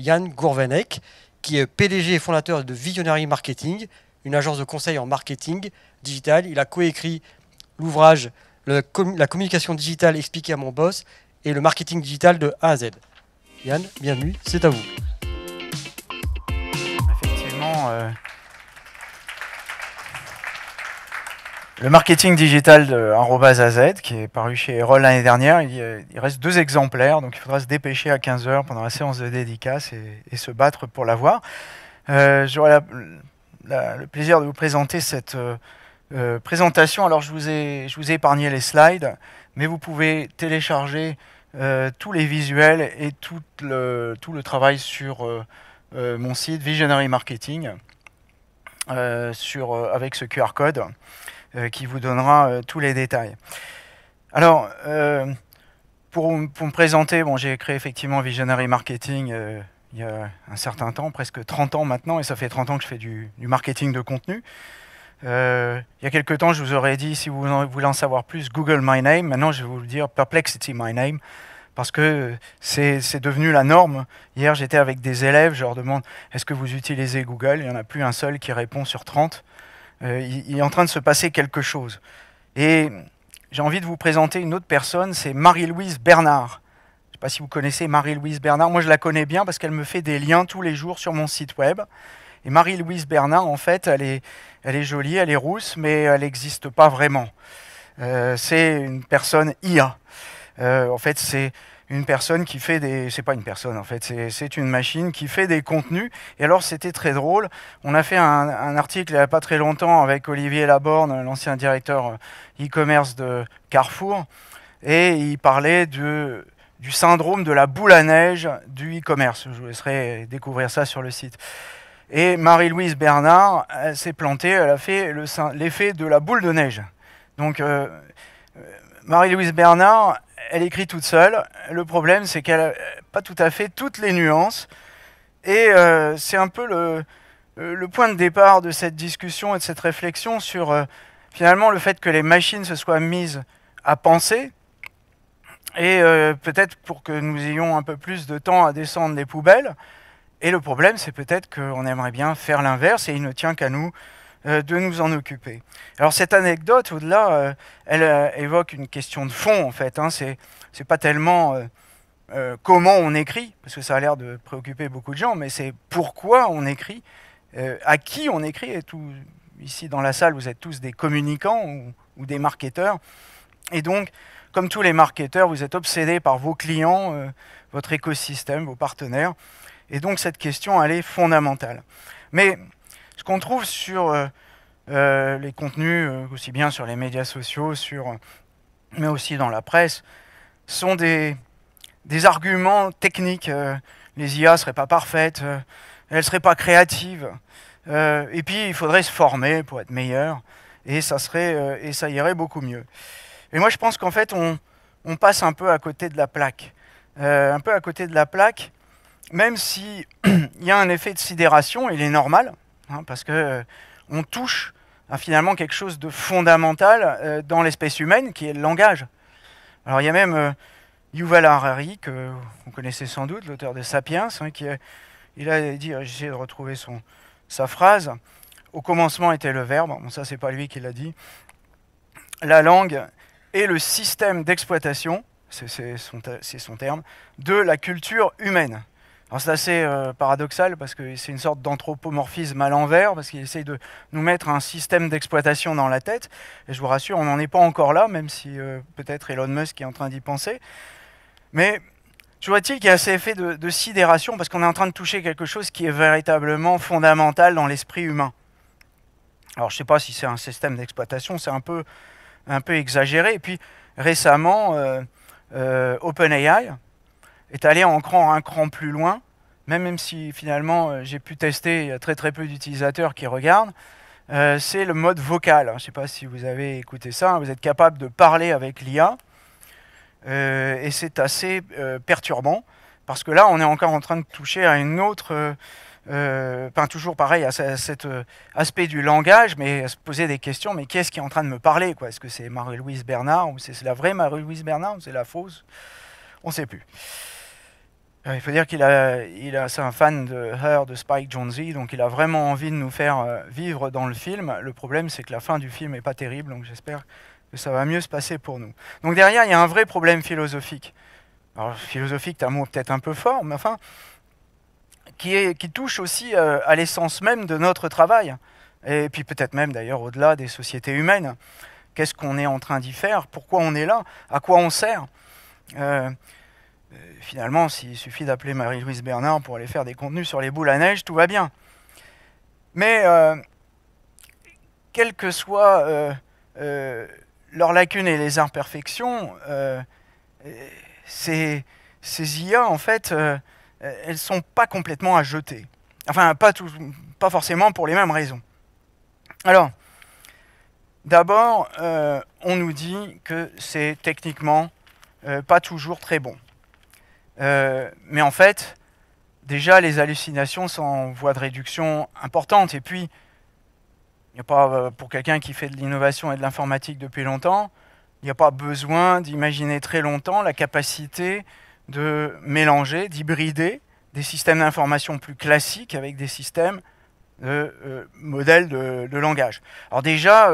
Yann Gourvenec, qui est PDG et fondateur de Visionary Marketing, une agence de conseil en marketing digital. Il a coécrit l'ouvrage La communication digitale expliquée à mon boss et le marketing digital de A à Z. Yann, bienvenue, c'est à vous. Effectivement, le marketing digital de @AZ, qui est paru chez Erol l'année dernière, il reste 2 exemplaires, donc il faudra se dépêcher à 15 h pendant la séance de dédicace et se battre pour l'avoir. J'aurai le plaisir de vous présenter cette présentation. Alors je vous ai épargné les slides, mais vous pouvez télécharger tous les visuels et tout le travail sur mon site Visionary Marketing avec ce QR code qui vous donnera tous les détails. Alors, pour me présenter, bon, j'ai créé effectivement Visionary Marketing il y a un certain temps, presque 30 ans maintenant, et ça fait 30 ans que je fais du marketing de contenu. Il y a quelques temps, je vous aurais dit, si vous voulez en savoir plus, Google My Name. Maintenant, je vais vous le dire, Perplexity My Name, parce que c'est devenu la norme. Hier, j'étais avec des élèves, je leur demande, est-ce que vous utilisez Google? Il n'y en a plus un seul qui répond sur 30. Il est en train de se passer quelque chose. Et j'ai envie de vous présenter une autre personne, c'est Marie-Louise Bernard. Je ne sais pas si vous connaissez Marie-Louise Bernard. Moi, je la connais bien parce qu'elle me fait des liens tous les jours sur mon site web. Et Marie-Louise Bernard, en fait, elle est jolie, elle est rousse, mais elle n'existe pas vraiment. C'est une personne IA. En fait, c'est une personne qui fait des... C'est pas une personne, en fait, c'est une machine qui fait des contenus. Et alors, c'était très drôle. On a fait un article il n'y a pas très longtemps avec Olivier Laborne, l'ancien directeur e-commerce de Carrefour, et il parlait du syndrome de la boule à neige du e-commerce. Je vous laisserai découvrir ça sur le site. Et Marie-Louise Bernard, elle s'est plantée, elle a fait l'effet de la boule de neige. Donc, Marie-Louise Bernard, elle écrit toute seule. Le problème, c'est qu'elle n'a pas tout à fait toutes les nuances. Et c'est un peu le point de départ de cette discussion et de cette réflexion sur finalement le fait que les machines se soient mises à penser. Et peut-être pour que nous ayons un peu plus de temps à descendre les poubelles. Et le problème, c'est peut-être qu'on aimerait bien faire l'inverse et il ne tient qu'à nous de nous en occuper. Alors cette anecdote, au-delà, elle évoque une question de fond, en fait. Hein. C'est pas tellement comment on écrit, parce que ça a l'air de préoccuper beaucoup de gens, mais c'est pourquoi on écrit, à qui on écrit. Et tout, ici dans la salle, vous êtes tous des communicants ou des marketeurs. Et donc, comme tous les marketeurs, vous êtes obsédés par vos clients, votre écosystème, vos partenaires. Et donc cette question, elle est fondamentale. Mais ce qu'on trouve sur les contenus, aussi bien sur les médias sociaux, mais aussi dans la presse, sont des arguments techniques. Les IA ne seraient pas parfaites, elles ne seraient pas créatives. Et puis il faudrait se former pour être meilleur, et ça irait beaucoup mieux. Et moi je pense qu'en fait on passe un peu à côté de la plaque. Même si il y a un effet de sidération, il est normal, hein, parce que on touche à finalement quelque chose de fondamental dans l'espèce humaine, qui est le langage. Alors il y a même Yuval Harari, que vous connaissez sans doute, l'auteur de Sapiens, hein, il a dit, j'essaie de retrouver sa phrase, au commencement était le verbe, bon ça c'est pas lui qui l'a dit, la langue est le système d'exploitation, c'est son terme, de la culture humaine. Alors c'est assez paradoxal parce que c'est une sorte d'anthropomorphisme à l'envers, parce qu'il essaye de nous mettre un système d'exploitation dans la tête. Et je vous rassure, on n'en est pas encore là, même si peut-être Elon Musk est en train d'y penser. Mais toujours est-il qu'il y a ces effets de sidération, parce qu'on est en train de toucher quelque chose qui est véritablement fondamental dans l'esprit humain. Alors je ne sais pas si c'est un système d'exploitation, c'est un peu exagéré. Et puis récemment, OpenAI est allé un cran plus loin, même si finalement j'ai pu tester, il y a très peu d'utilisateurs qui regardent, c'est le mode vocal. Je ne sais pas si vous avez écouté ça, hein, vous êtes capable de parler avec l'IA, et c'est assez perturbant, parce que là on est encore en train de toucher à une autre, toujours pareil, à cet aspect du langage, mais à se poser des questions, mais qui est-ce qui est en train de me parler, quoi? Est-ce que c'est Marie-Louise Bernard, ou c'est la vraie Marie-Louise Bernard, ou c'est la fausse? On ne sait plus. Il faut dire c'est un fan de Her, de Spike Jonze, donc il a vraiment envie de nous faire vivre dans le film. Le problème, c'est que la fin du film n'est pas terrible, donc j'espère que ça va mieux se passer pour nous. Donc derrière, il y a un vrai problème philosophique. Alors philosophique, c'est un mot peut-être un peu fort, mais enfin, qui touche aussi à l'essence même de notre travail, et puis peut-être même d'ailleurs au-delà des sociétés humaines. Qu'est-ce qu'on est en train d'y faire? Pourquoi on est là? À quoi on sert? Finalement, s'il suffit d'appeler Marie-Louise Bernard pour aller faire des contenus sur les boules à neige, tout va bien. Mais quelles que soient leurs lacunes et les imperfections, ces IA, en fait, elles ne sont pas complètement à jeter. Enfin, pas forcément pour les mêmes raisons. Alors, d'abord, on nous dit que c'est techniquement pas toujours très bon. Mais en fait, déjà, les hallucinations sont en voie de réduction importante. Et puis, il n'y a pas, pour quelqu'un qui fait de l'innovation et de l'informatique depuis longtemps, il n'y a pas besoin d'imaginer très longtemps la capacité de mélanger, d'hybrider des systèmes d'information plus classiques avec des systèmes de modèles de langage. Alors déjà,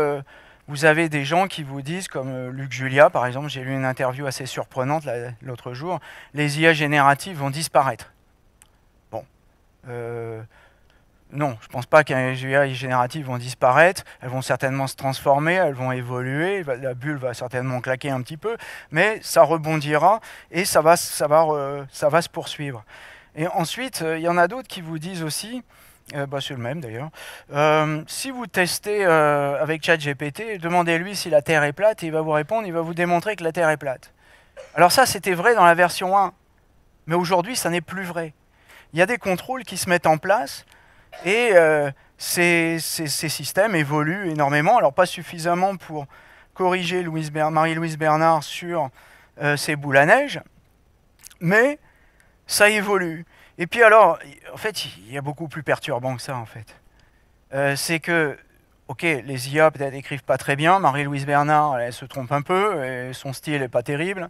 vous avez des gens qui vous disent, comme Luc Julia par exemple, j'ai lu une interview assez surprenante l'autre jour, les IA génératives vont disparaître. Bon, non, je ne pense pas que les IA génératives vont disparaître, elles vont certainement se transformer, elles vont évoluer, la bulle va certainement claquer un petit peu, mais ça rebondira et ça va se poursuivre. Et ensuite, il y en a d'autres qui vous disent aussi, c'est le même d'ailleurs. Si vous testez avec ChatGPT, demandez-lui si la Terre est plate et il va vous répondre, il va vous démontrer que la Terre est plate. Alors ça, c'était vrai dans la version 1, mais aujourd'hui, ça n'est plus vrai. Il y a des contrôles qui se mettent en place et ces systèmes évoluent énormément. Alors pas suffisamment pour corriger Marie-Louise Bernard sur ses boules à neige, mais ça évolue. Et puis alors, en fait, il y a beaucoup plus perturbant que ça, en fait. C'est que, ok, les IA peut-être écrivent pas très bien, Marie-Louise Bernard, elle se trompe un peu, et son style est pas terrible,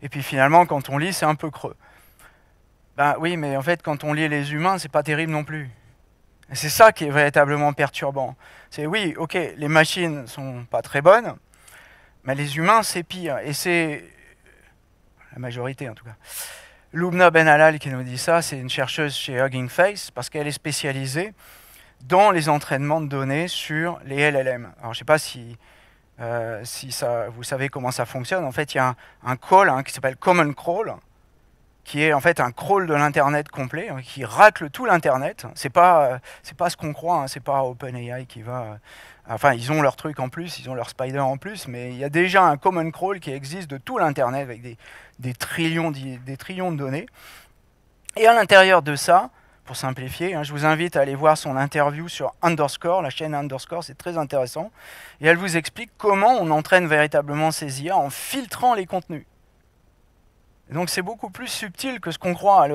et puis finalement, quand on lit, c'est un peu creux. Ben oui, mais en fait, quand on lit les humains, c'est pas terrible non plus. Et c'est ça qui est véritablement perturbant. C'est oui, ok, les machines sont pas très bonnes, mais les humains, c'est pire, et c'est la majorité en tout cas. Lubna Ben Halal qui nous dit ça, c'est une chercheuse chez Hugging Face, parce qu'elle est spécialisée dans les entraînements de données sur les LLM. Alors je ne sais pas si vous savez comment ça fonctionne. En fait, il y a un crawl qui s'appelle Common Crawl, qui est en fait un crawl de l'Internet complet, qui racle tout l'Internet. C'est pas ce qu'on croit, c'est pas OpenAI qui va... Enfin, ils ont leur truc en plus, ils ont leur spider en plus, mais il y a déjà un common crawl qui existe de tout l'Internet avec des trillions de données. Et à l'intérieur de ça, pour simplifier, je vous invite à aller voir son interview sur Underscore, la chaîne Underscore, c'est très intéressant. Et elle vous explique comment on entraîne véritablement ces IA en filtrant les contenus. Et donc c'est beaucoup plus subtil que ce qu'on croit.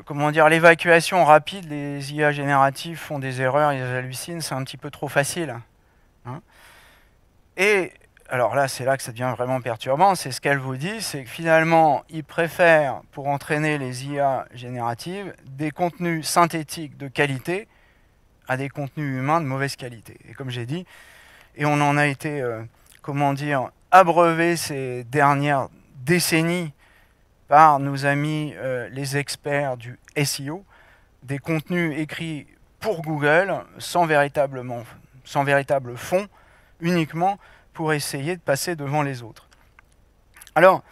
Comment dire, l'évacuation rapide, les IA génératives font des erreurs, ils hallucinent, c'est un petit peu trop facile. Et alors là, c'est là que ça devient vraiment perturbant, c'est ce qu'elle vous dit, c'est que finalement, ils préfèrent, pour entraîner les IA génératives, des contenus synthétiques de qualité à des contenus humains de mauvaise qualité. Et comme j'ai dit, et on en a été, comment dire, abreuvé ces dernières décennies par nos amis les experts du SEO, des contenus écrits pour Google, sans véritable fond, uniquement pour essayer de passer devant les autres. Alors,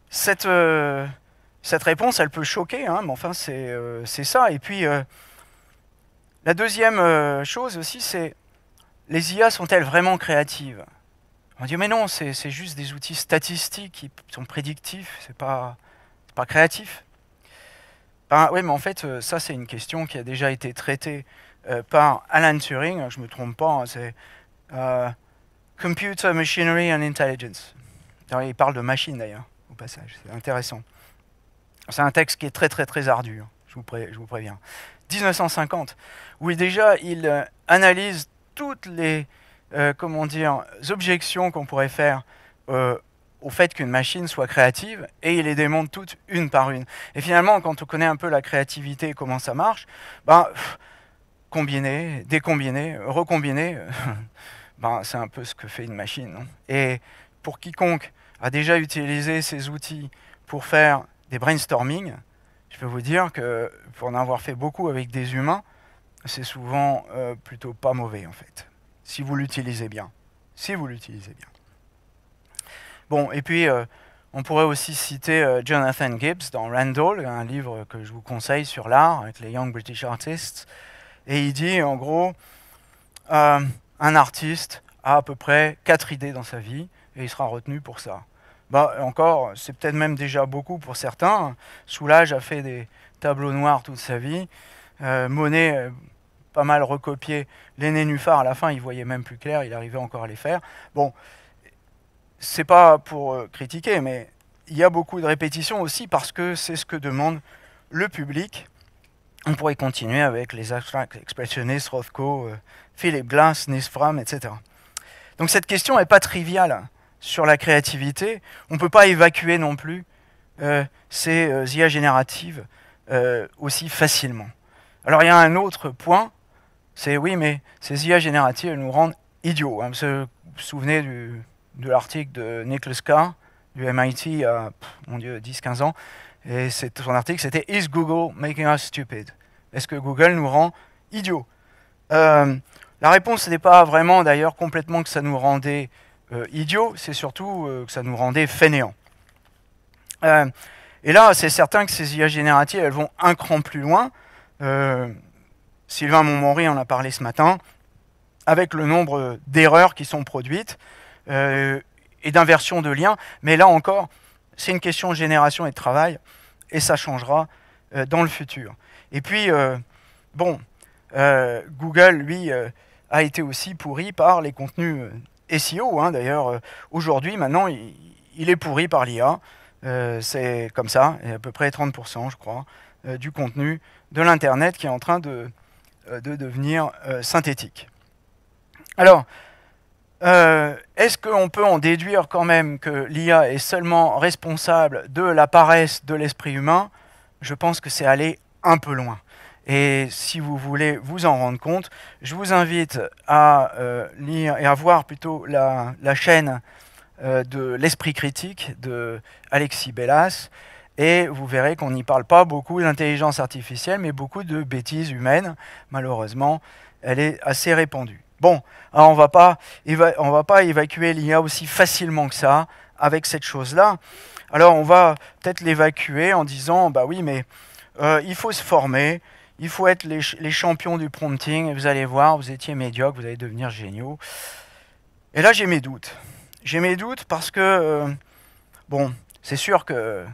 cette réponse, elle peut choquer, mais enfin, c'est ça. Et puis, la deuxième chose aussi, c'est les IA sont-elles vraiment créatives? On dit, mais non, c'est juste des outils statistiques qui sont prédictifs, c'est pas créatif. Oui, mais en fait, ça, c'est une question qui a déjà été traitée par Alan Turing, je ne me trompe pas, c'est Computer, Machinery and Intelligence. Alors, il parle de machine, d'ailleurs, au passage, c'est intéressant. C'est un texte qui est très, très, très ardu, je vous préviens. 1950, où déjà, il analyse toutes les... comment dire, objections qu'on pourrait faire au fait qu'une machine soit créative, et il les démonte toutes une par une. Et finalement, quand on connaît un peu la créativité et comment ça marche, ben, combiner, décombiner, recombiner, ben, c'est un peu ce que fait une machine. Non? Et pour quiconque a déjà utilisé ces outils pour faire des brainstorming, je peux vous dire que pour en avoir fait beaucoup avec des humains, c'est souvent plutôt pas mauvais en fait, si vous l'utilisez bien. Si vous l'utilisez bien. Bon, et puis on pourrait aussi citer Jonathan Gibbs dans Randall, un livre que je vous conseille sur l'art avec les Young British Artists. Et il dit en gros, un artiste a à peu près 4 idées dans sa vie et il sera retenu pour ça. Bah, encore, c'est peut-être même déjà beaucoup pour certains. Soulage a fait des tableaux noirs toute sa vie. Monet, pas mal recopié les nénuphars à la fin, il voyait même plus clair, il arrivait encore à les faire. Bon, c'est pas pour critiquer, mais il y a beaucoup de répétitions aussi parce que c'est ce que demande le public. On pourrait continuer avec les abstract expressionnistes, Rothko, Philip Glass, Nils Fram, etc. Donc cette question n'est pas triviale sur la créativité. On ne peut pas évacuer non plus ces IA génératives aussi facilement. Alors il y a un autre point, c'est oui, mais ces IA génératives, elles nous rendent idiots. Hein. Vous vous souvenez de l'article de Nicholas Carr du MIT il y a, mon Dieu, 10-15 ans, et son article c'était « Is Google making us stupid ?» Est-ce que Google nous rend idiots? La réponse n'est pas vraiment d'ailleurs complètement que ça nous rendait idiots, c'est surtout que ça nous rendait fainéants. Et là, c'est certain que ces IA génératives, elles vont un cran plus loin. Sylvain Montmory en a parlé ce matin, avec le nombre d'erreurs qui sont produites et d'inversion de liens. Mais là encore, c'est une question de génération et de travail, et ça changera dans le futur. Et puis, bon, Google, lui, a été aussi pourri par les contenus SEO. Hein. D'ailleurs, aujourd'hui, maintenant, il est pourri par l'IA. C'est comme ça, et à peu près 30%, je crois, du contenu de l'Internet qui est en train de devenir synthétique. Alors, est-ce qu'on peut en déduire quand même que l'IA est seulement responsable de la paresse de l'esprit humain? Je pense que c'est aller un peu loin. Et si vous voulez vous en rendre compte, je vous invite à lire et à voir plutôt la chaîne de l'esprit critique de Alexis Bellas, et vous verrez qu'on n'y parle pas beaucoup d'intelligence artificielle, mais beaucoup de bêtises humaines. Malheureusement, elle est assez répandue. Bon, alors on va pas évacuer l'IA aussi facilement que ça avec cette chose-là. Alors on va peut-être l'évacuer en disant, bah oui, mais il faut se former, il faut être les champions du prompting, et vous allez voir, vous étiez médiocre, vous allez devenir géniaux. Et là, j'ai mes doutes. J'ai mes doutes parce que, bon, c'est sûr que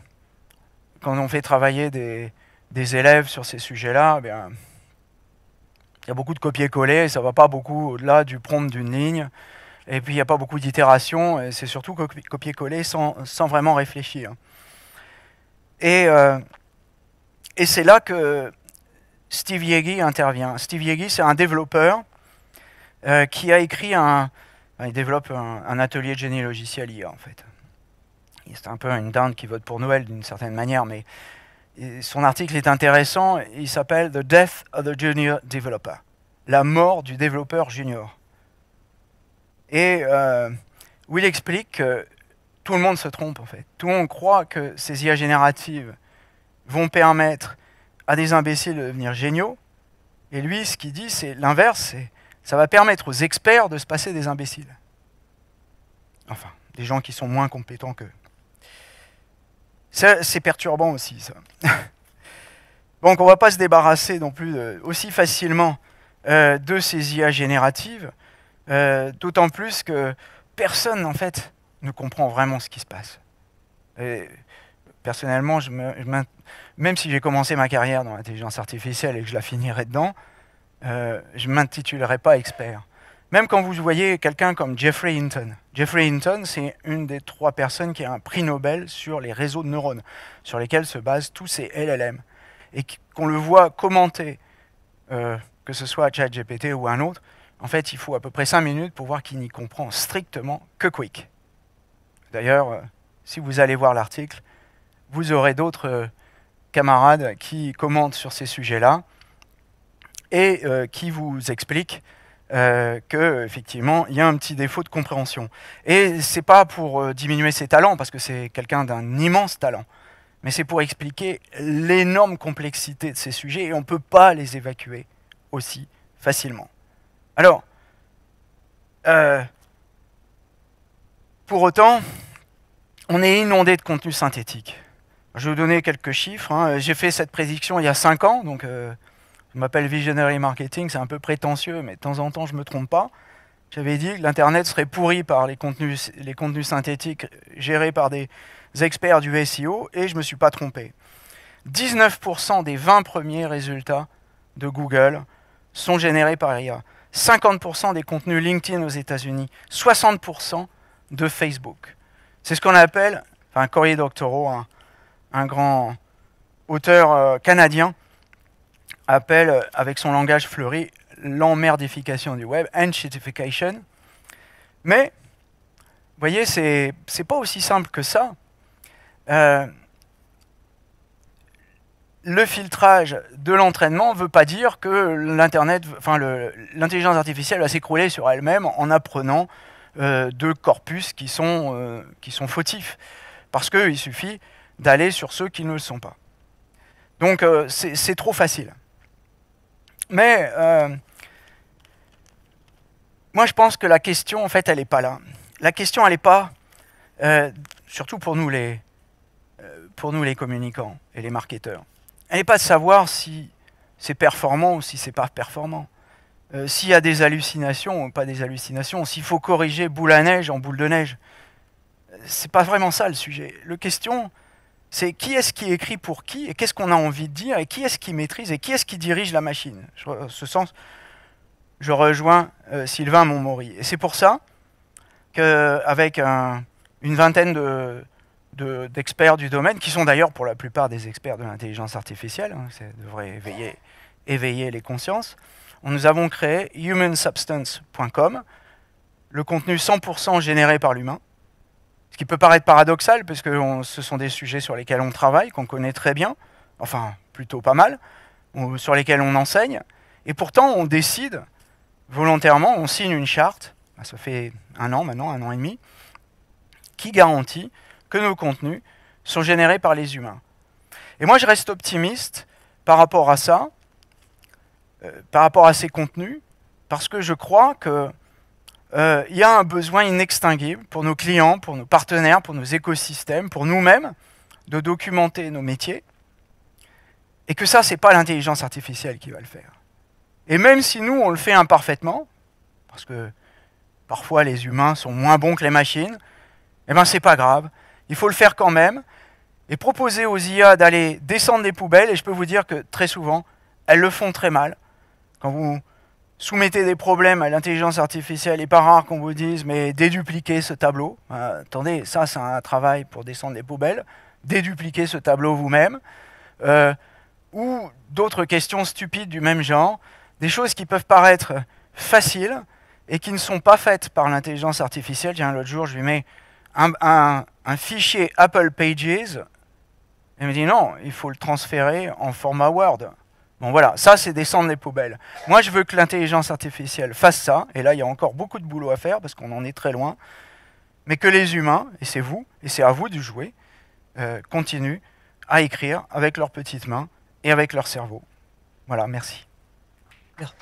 quand on fait travailler des élèves sur ces sujets-là, il y a beaucoup de copier-coller, et ça ne va pas beaucoup au-delà du prompt d'une ligne. Et puis, il n'y a pas beaucoup d'itérations, et c'est surtout copier-coller sans vraiment réfléchir. Et c'est là que Steve Yegi intervient. Steve Yegi, c'est un développeur qui a écrit il développe un atelier de génie logiciel IA, en fait. C'est un peu une dinde qui vote pour Noël, d'une certaine manière, mais son article est intéressant. Il s'appelle « The Death of the Junior Developer », la mort du développeur junior. Et où il explique que tout le monde se trompe, en fait. Tout le monde croit que ces IA génératives vont permettre à des imbéciles de devenir géniaux. Et lui, ce qu'il dit, c'est l'inverse, ça va permettre aux experts de se passer des imbéciles. Enfin, des gens qui sont moins compétents qu'eux. C'est perturbant aussi, ça. Donc, on ne va pas se débarrasser non plus aussi facilement de ces IA génératives, d'autant plus que personne, en fait, ne comprend vraiment ce qui se passe. Et, personnellement, même si j'ai commencé ma carrière dans l'intelligence artificielle et que je la finirai dedans, je ne m'intitulerai pas expert. Même quand vous voyez quelqu'un comme Jeffrey Hinton. Jeffrey Hinton, c'est une des 3 personnes qui a un prix Nobel sur les réseaux de neurones, sur lesquels se basent tous ces LLM. Et qu'on le voit commenter, que ce soit ChatGPT ou un autre, en fait, il faut à peu près 5 minutes pour voir qu'il n'y comprend strictement que Quick. D'ailleurs, si vous allez voir l'article, vous aurez d'autres camarades qui commentent sur ces sujets-là et qui vous expliquent qu'effectivement, il y a un petit défaut de compréhension. Et ce n'est pas pour diminuer ses talents, parce que c'est quelqu'un d'un immense talent, mais c'est pour expliquer l'énorme complexité de ces sujets, et on ne peut pas les évacuer aussi facilement. Alors, pour autant, on est inondé de contenu synthétique. Je vais vous donner quelques chiffres. Hein. J'ai fait cette prédiction il y a 5 ans, donc je m'appelle Visionary Marketing, c'est un peu prétentieux, mais de temps en temps je ne me trompe pas. J'avais dit que l'Internet serait pourri par les contenus synthétiques gérés par des experts du SEO, et je ne me suis pas trompé. 19% des 20 premiers résultats de Google sont générés par IA. 50% des contenus LinkedIn aux États-Unis, 60% de Facebook. C'est ce qu'on appelle, enfin Cory Doctorow, un grand auteur canadien, appelle avec son langage fleuri l'emmerdification du web, enshittification. Mais, vous voyez, c'est pas aussi simple que ça. Le filtrage de l'entraînement ne veut pas dire que l'intelligence artificielle va s'écrouler sur elle-même en apprenant de corpus qui sont fautifs. Parce qu'il suffit d'aller sur ceux qui ne le sont pas. Donc c'est trop facile. Mais moi je pense que la question, en fait, elle n'est pas là. La question, elle n'est pas, surtout pour nous les communicants et les marketeurs, elle n'est pas de savoir si c'est performant ou si c'est pas performant. S'il y a des hallucinations ou pas des hallucinations, s'il faut corriger boule à neige en boule de neige. C'est pas vraiment ça le sujet. La question, c'est qui est-ce qui écrit pour qui, et qu'est-ce qu'on a envie de dire, et qui est-ce qui maîtrise, et qui est-ce qui dirige la machine. En ce sens, je rejoins Sylvain Montmori. Et c'est pour ça qu'avec une vingtaine d'experts du domaine, qui sont d'ailleurs pour la plupart des experts de l'intelligence artificielle, hein, ça devrait éveiller les consciences, nous avons créé humansubstance.com, le contenu 100% généré par l'humain, ce qui peut paraître paradoxal, parce que ce sont des sujets sur lesquels on travaille, qu'on connaît très bien, enfin plutôt pas mal, sur lesquels on enseigne, et pourtant on décide volontairement, on signe une charte, ça fait un an maintenant, 1 an et demi, qui garantit que nos contenus sont générés par les humains. Et moi je reste optimiste par rapport à ça, par rapport à ces contenus, parce que je crois que y a un besoin inextinguible pour nos clients, pour nos partenaires, pour nos écosystèmes, pour nous-mêmes, de documenter nos métiers, et que ça, c'est pas l'intelligence artificielle qui va le faire. Et même si nous, on le fait imparfaitement, parce que parfois les humains sont moins bons que les machines, eh ben c'est pas grave, il faut le faire quand même, et proposer aux IA d'aller descendre des poubelles, et je peux vous dire que très souvent, elles le font très mal. Quand vous soumettez des problèmes à l'intelligence artificielle, il n'est pas rare qu'on vous dise « mais dédupliquez ce tableau ». Attendez, ça c'est un travail pour descendre des poubelles. Dédupliquez ce tableau vous-même. Ou d'autres questions stupides du même genre. Des choses qui peuvent paraître faciles et qui ne sont pas faites par l'intelligence artificielle. Tiens, l'autre jour, je lui mets un fichier Apple Pages. Elle me dit « non, il faut le transférer en format Word ». Bon voilà, ça c'est descendre les poubelles. Moi je veux que l'intelligence artificielle fasse ça, et là il y a encore beaucoup de boulot à faire parce qu'on en est très loin, mais que les humains, et c'est vous, et c'est à vous de jouer, continuent à écrire avec leurs petites mains et avec leur cerveau. Voilà, merci. Merci.